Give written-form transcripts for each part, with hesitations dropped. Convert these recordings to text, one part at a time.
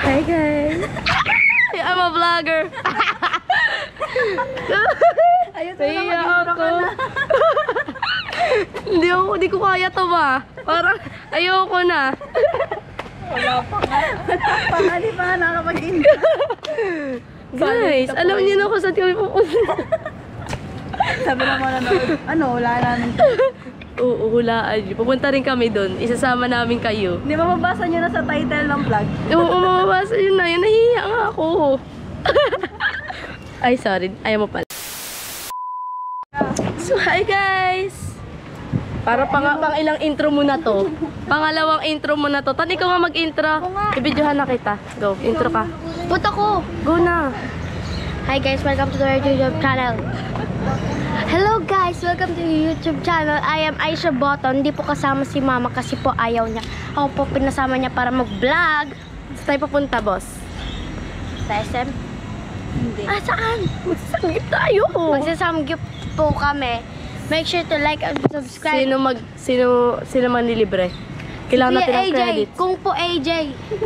Hi guys! I'm a vlogger! Naiya ako. Hindi ko kaya to ba? Parang ayoko na. Wala pa nga. Di pa nakapag-intro. Guys, alam niyo na kung saan kami pupunta. Sabi ng mga nanood, wala namin. Oo, hulaan niyo. Pupunta rin kami doon. Isasama namin kayo. Di ba mabasa nyo na sa title ng vlog? Oo, mababasa yun na. Yun, nahihiya nga ako. Ay, sorry. Ayaw mo pala. So, hi guys! Para pang ilang intro mo na to. Pangalawang intro mo na to. Tan, ikaw nga mag-intro. Ibidyohan na kita. Go, intro ka. Puto ko! Go na. Hi guys, welcome to our YouTube channel. Hello guys, welcome to the YouTube channel. I am Aisha Boton. Hindi po kasama si mama kasi po ayaw niya. Ako po pinasama niya para mag-vlog. Saan tayo papunta, boss? Sa SM? Hindi. Ah, saan? Magsasangit tayo. Magsasamgyup po kami. Make sure to like and subscribe. Sino manlilibre? Kailangan natin ng AJ, credit. Kung po AJ.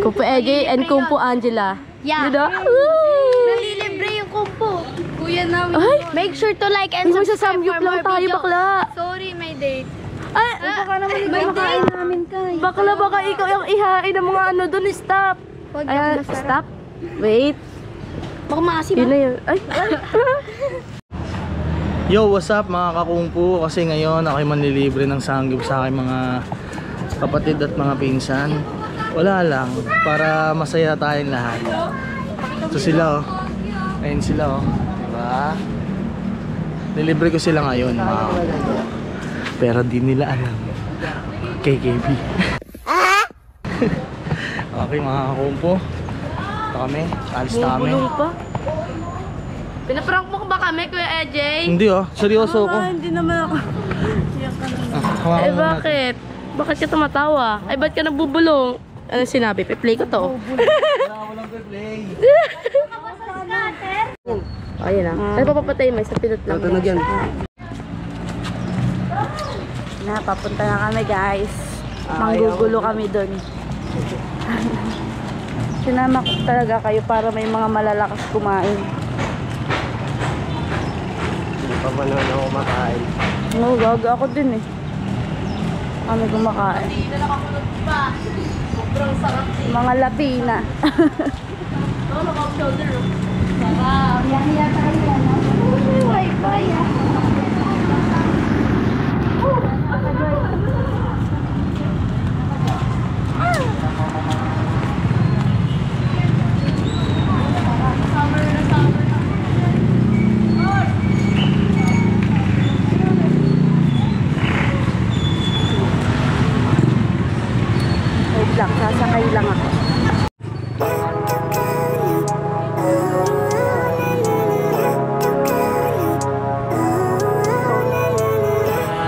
Kung po AJ and kung po Angela. Yeah. Diba? Nalilibre yung kung po. Kuya namin. Ay! Make sure to like and Hindi subscribe magsasamgyup for lang more tayo, videos. bakla. Sorry, may date. Ay! Baka naman ikaw May makain namin ka. Bakla, baka ikaw yung ihain ng mga ano doon. Stop! Huwag Ayan, yung masarap. stop. Wait. Baka maasim. Yun na yun. Ay! Yo, what's up mga kakungpo? Kasi ngayon ako'y manlilibre ng sangyup sa aking mga kapatid at mga pinsan. Wala lang, para masaya tayong lahat. Ito sila oh. Ayun sila oh. Diba? Nilibre ko sila ngayon mga kakungpo. Pero di nila alam. KKB. Okay mga kakungpo. Ito kami, alis na kami. Bumulong pa. Pinaprank mo ba kami, Kuya AJ? Hindi oh, seryoso ako. Hindi naman ako. Eh bakit? Bakit ka tumatawa? Ay ba't ka nagbubulong? Ano sinabi? Pe-play ko to. Walang play. Ayun na. Ano papapatay mo? Isang pinot lang. Tunog yan. Papunta na kami guys. Manggugulo kami doon. Sinama ko talaga kayo para may mga malalakas kumain. Hindi pa ba naman ako makain? Oo, gaga ako din eh. Kami kumakain. Mga Latina. Oo, naka-shoulder. Yahiya tayo yan. May wifi ah. Sasakay lang ako.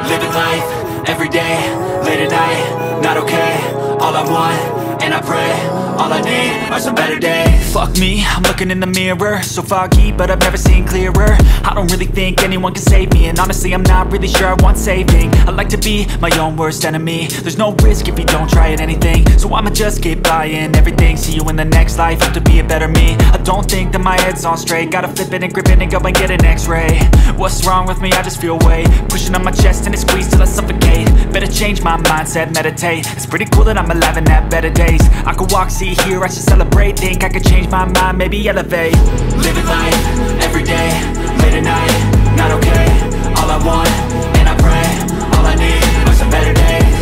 Living life, every day, late at night, not okay. All I want, and I pray, all I need are some better days. Fuck me, I'm looking in the mirror, so foggy, but I've never seen clearer. I don't really think anyone can save me, and honestly I'm not really sure I want saving. I like to be my own worst enemy. There's no risk if you don't try at anything, so I'ma just keep buying everything. See you in the next life, have to be a better me. I don't think that my head's on straight, gotta flip it and grip it and go and get an x-ray. What's wrong with me? I just feel weight pushing on my chest and it squeezes till I suffocate. Better change my mindset, meditate. It's pretty cool that I'm alive and have better days. I could walk, see, hear, I should celebrate. Think I could change my mind, maybe elevate. Living life, every day, late at night, not okay. All I want, and I pray, all I need are some better days.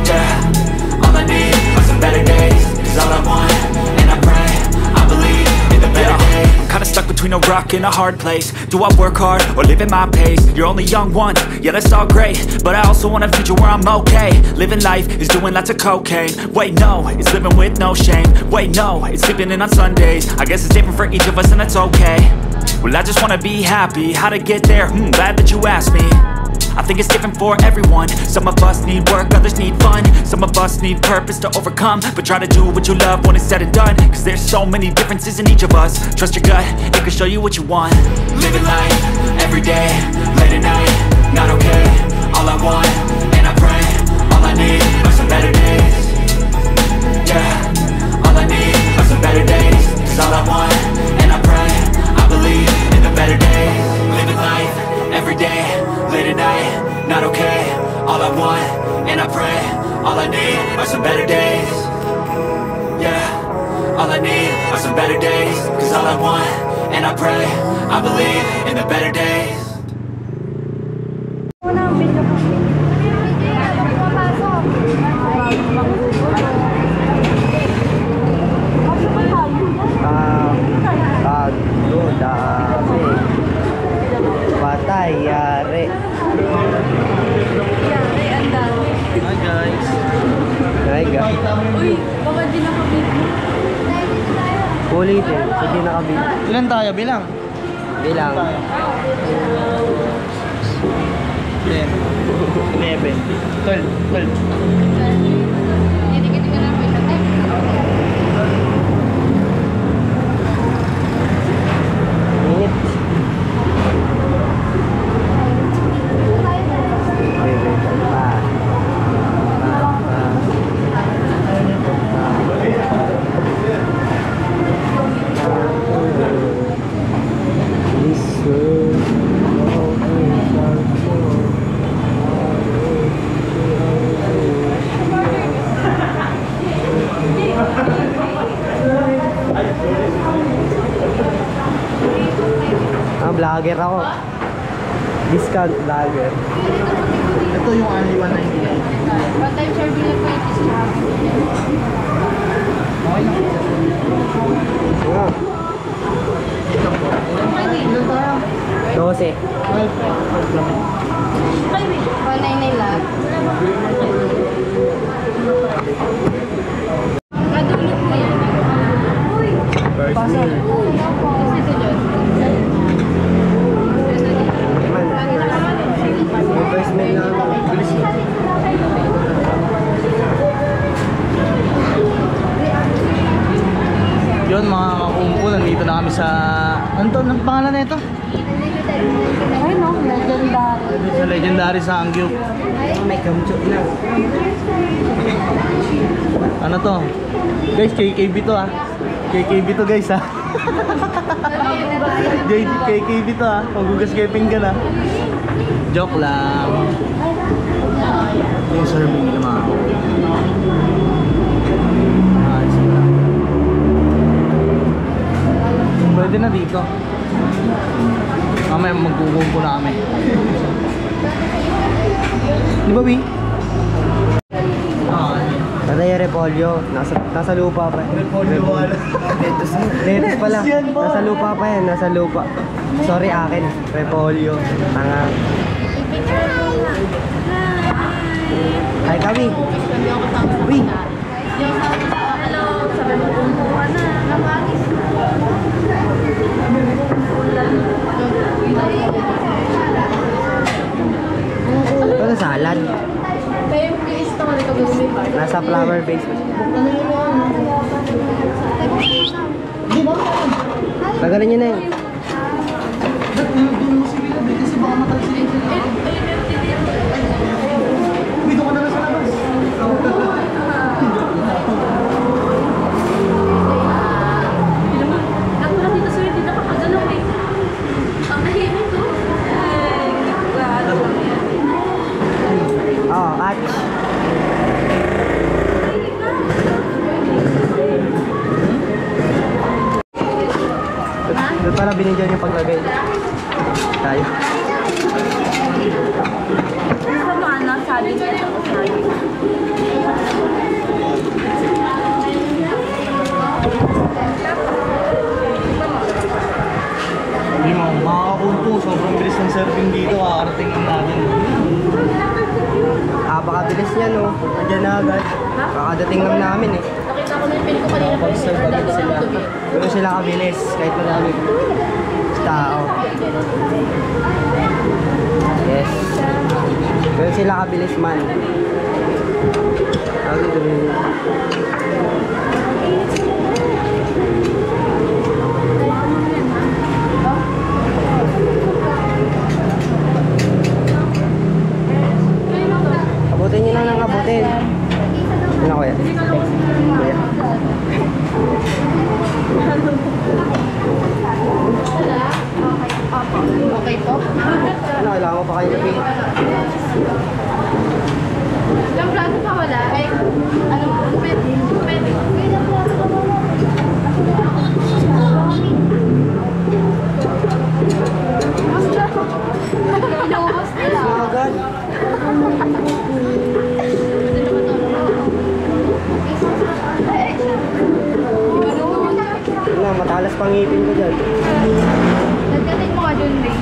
Yeah, all I need are some better days. Cause all I want, and I pray, I believe in the better days. I'm kinda stuck between a rock and a hard place. Do I work hard or live at my pace? You're only young once, yeah that's all great, but I also want a future where I'm okay. Living life is doing lots of cocaine. Wait no, it's living with no shame. Wait no, it's sleeping in on Sundays. I guess it's different for each of us and that's okay. Well I just wanna be happy, how to get there? Glad that you asked me. I think it's different for everyone. Some of us need work, others need fun. Some of us need purpose to overcome. But try to do what you love when it's said and done. Cause there's so many differences in each of us. Trust your gut, it can show you what you want. Living life, every day, late at night, not okay. All I want, and I pray, all I need are some better days. Yeah, all I need better days. Cause all I want, and I pray, I believe in the better days. Tago, dami. Patay, yari. Hi guys. Ay, guys. Uy, baka di nakabili. Ulitin, sige nakabili. Ilan tayo? Bilang? Bilang. 10, 11, 12, 12. Minit. Vlogger ako. Discount vlogger. Ito yung only 199. One time serving na po yung Okay lang. Ano? 12. 199 lang. Kadulot mo yan. First meal. Kasi ito dyan. First meal na. Yun mga kakumpo, nandito na kami sa... Ano to? Anong pangalan na ito? Ay no, legendary. Sa Legendary Sangyup. May kamchuk na. Ano to? Guys, KKB to ah. KKB to guys ah. KKB to ah. Magugas keping ka na. Joke lang. Yung serving nila mga ako. Pwede na dito. Mamaya magkukumpo na kami. Di ba, Wi? Tatay repolyo. Nasa lupa pa. Repolyo wala. Lettuce pala. Yan po. Nasa lupa pa yan. Nasa lupa. Sorry akin. Repolyo. Tanga. Hi kami. Uy. Hello, sabi mo kumuha na. Ito na salad. Kaya yung please ito ka gagawin pa. Nasa flower base. Tagalan nyo na yun. Dito ka na sa labas. Gato na dito sa'yo, hindi nakakagalaw eh. Ang nahihimik to. Oo, catch. Doon pala binigyan yung paglagay. Tayo. Sa mga ano, sabi nito. Hindi mo, makakakumpo. Sobrang bilis ng serving dito. Kakarating lang natin. Pakabilis niya no. Nandiyan na agad. Kakadating lang namin eh. Nakita ko na yung pin ko kanina. Pag-serve agad sila. Pero sila kabilis. Kahit madami tao. Yes. Pero sila kabilis man. Abutin nyo na ng abutin. Ano kuya? Kuya. Okay po. Ano, kailangan mo pa kayo na Yung plato pa wala. Ay, ano po? Pwede. Talas pangipin ko dyan. Nagkatin mo nga dun, Ray.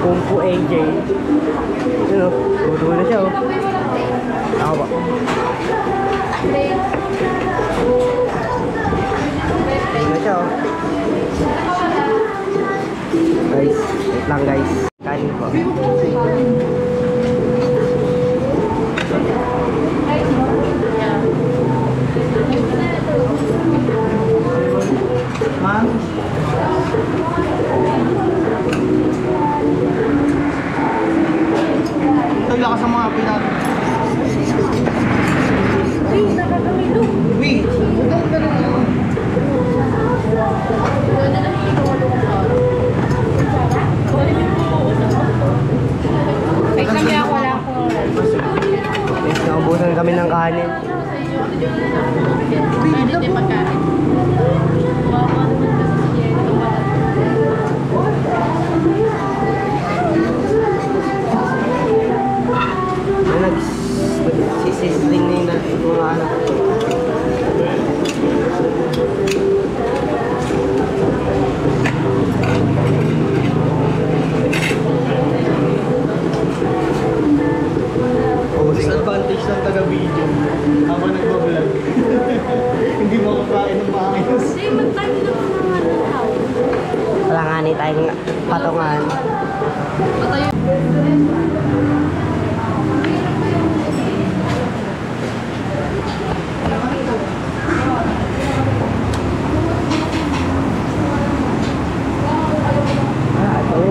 Kung po AJ. Yun o, tutuwa na siya o. Ako ba? Tutuwa na siya o. Guys, wait lang guys. Kanin po. Ma'am? Ang lakas ng mga pinat. Uy! Wait lang, kaya wala ako. Guys, naubusan kami ng kanin. Hindi pagkain. May nagsisisling na yung mga anak. Disadvantage ng taga-video habang nagbablog. Hindi mo kakain ng maayos. Wala nga ni tayong patungan. Ah, ito.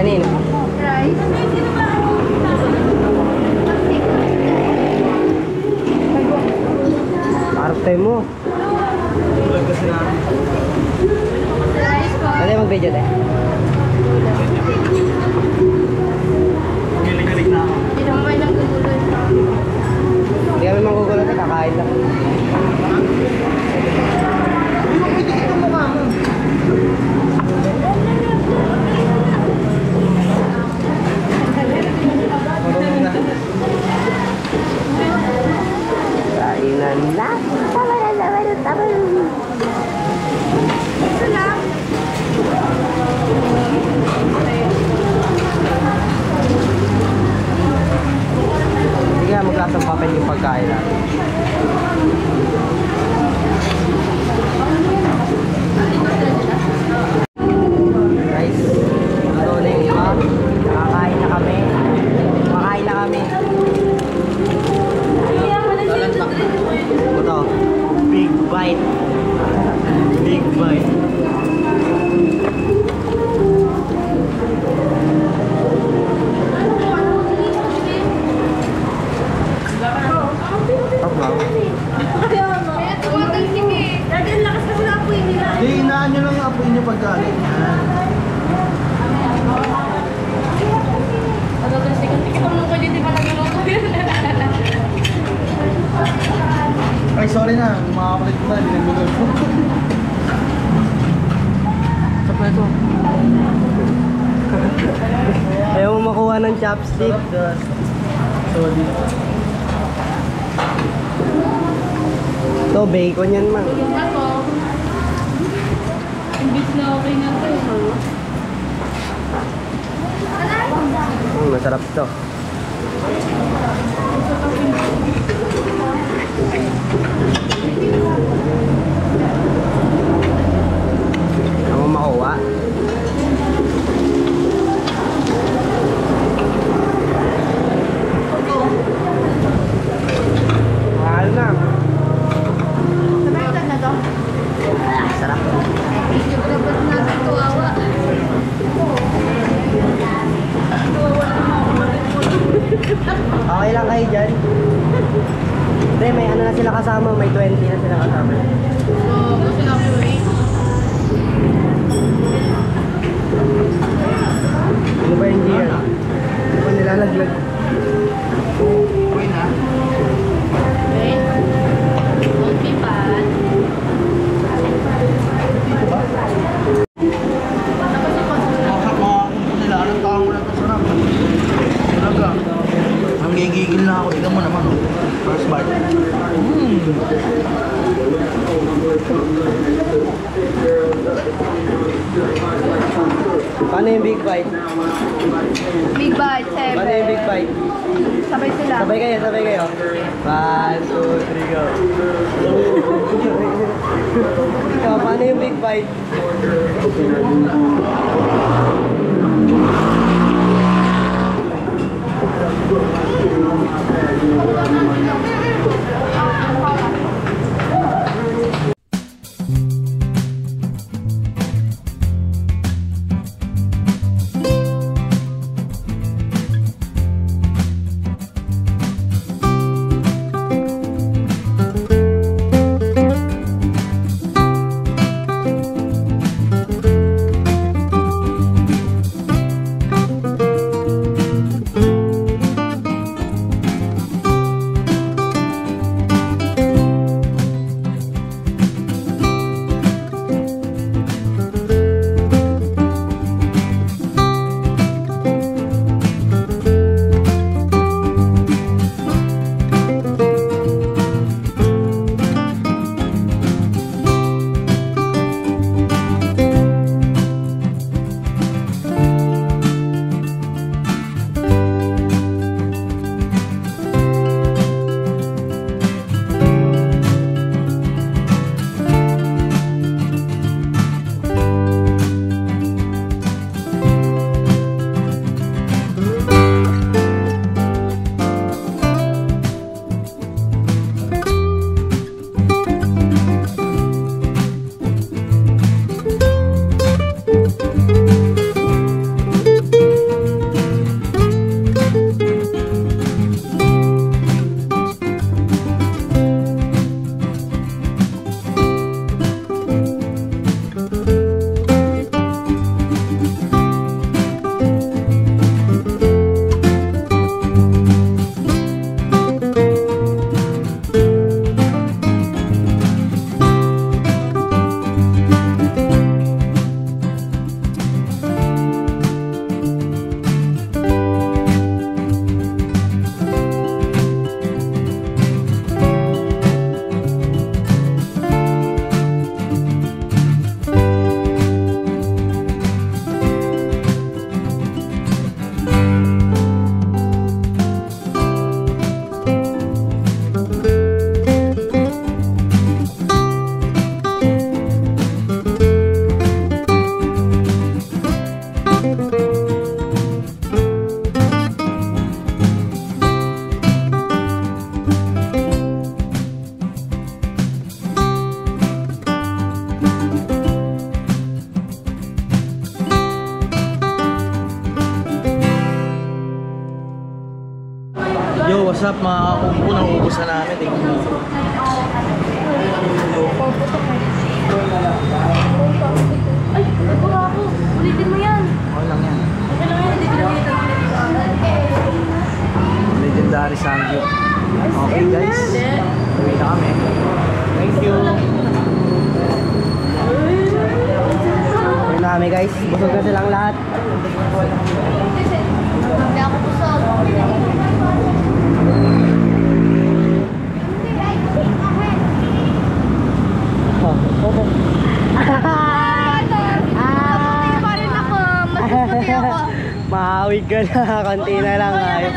Kanina? Arte mo. Vlog kasi namin. Ano yung mag-video tayo? Galing-galing na ako. Hindi kami manggugulat eh, kakain lang. Uy, mapitikit ang mukha mo. Marunong na. Kainan na. Sige nga, maglasang papel yung pagkain natin. Guys, ito na yung iba. Nakakain na kami. Makain na kami. Ito, big bite. Big bite. Hindi, inaan nyo lang yung apoy nyo pagkain. Ay, sorry na. Mga kapatid ko na, binagbugal ko. Sa plato. Ayaw mo makuha ng chopstick. Sorry. Ito, bacon yan, man. Imbis na okay na to. Masarap to. Ako makuha. Mahal na. Sarap. Okay lang kayo dyan. Pre, may ano na sila kasama, may 20 na sila kasama. Ano ba yung gear? Ano ba nilalaglag? Nagigigil na ako. Tignan mo naman. First bite. Paano yung big bite? Big bite, Paano yung big bite? Sabay sila. Sabay kayo, sabay kayo. 1, 2, 3, go. Ikaw, paano yung big bite? Yo, what's up mga kakumpo? Naubos na namin. Tingnan mo. Ay, nagbawa ako. Ulitin mo yan. Okay lang yan. Okay lang yan, hindi pinakita. Legendary Sangyup. Okay guys. Uwi na kami. Thank you. Uwi na kami guys. Busog na silang lahat. Hindi ako busog. Pa rin ako. Masputi ako. Mahawig ka na. Konti na lang. Ayos.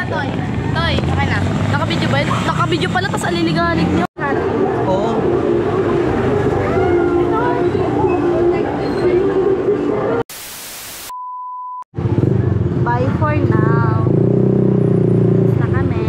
Toy, okay na. Nakabidyo ba yun? Nakabidyo pala, tapos aliligalig nyo. Oo. Bye for now. Tapos na kami.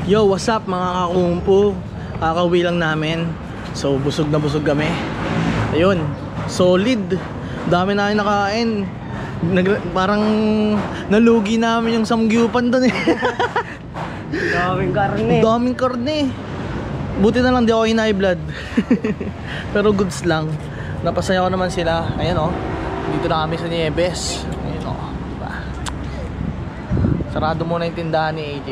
Yo, what's up mga kakumpo? Kakauwi lang namin. So, busog na busog kami. Ayun, solid. Dami na nakain. Parang nalugi namin yung samgyupan doon eh. Daming karne. Daming karne. Buti na lang di ako high blood. Pero goods lang. Napasaya ko naman sila. Ayan oh. Dito na kami sa Nieves. Ayan oh. Diba? Sarado muna yung tindahan ni AJ.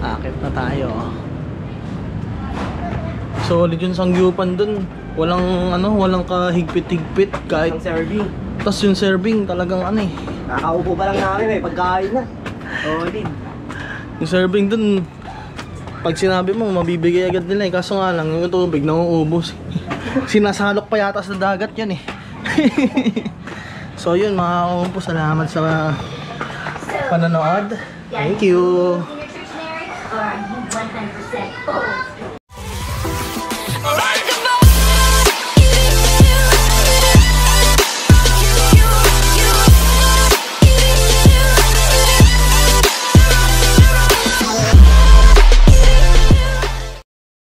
Akit na tayo. Solid yung sangyupan dun. Walang kahigpit-higpit kahit. Ang serving. Tapos yung serving talagang ano eh. Kakaupo pa lang namin, may pagkain na. Solid. Yung serving dun, pag sinabi mo, mabibigay agad nila eh. Kaso nga lang, yung tubig nauubos. Sinasalok pa yata sa dagat yun eh. So yun mga kakumpo, salamat sa panonood. Thank you.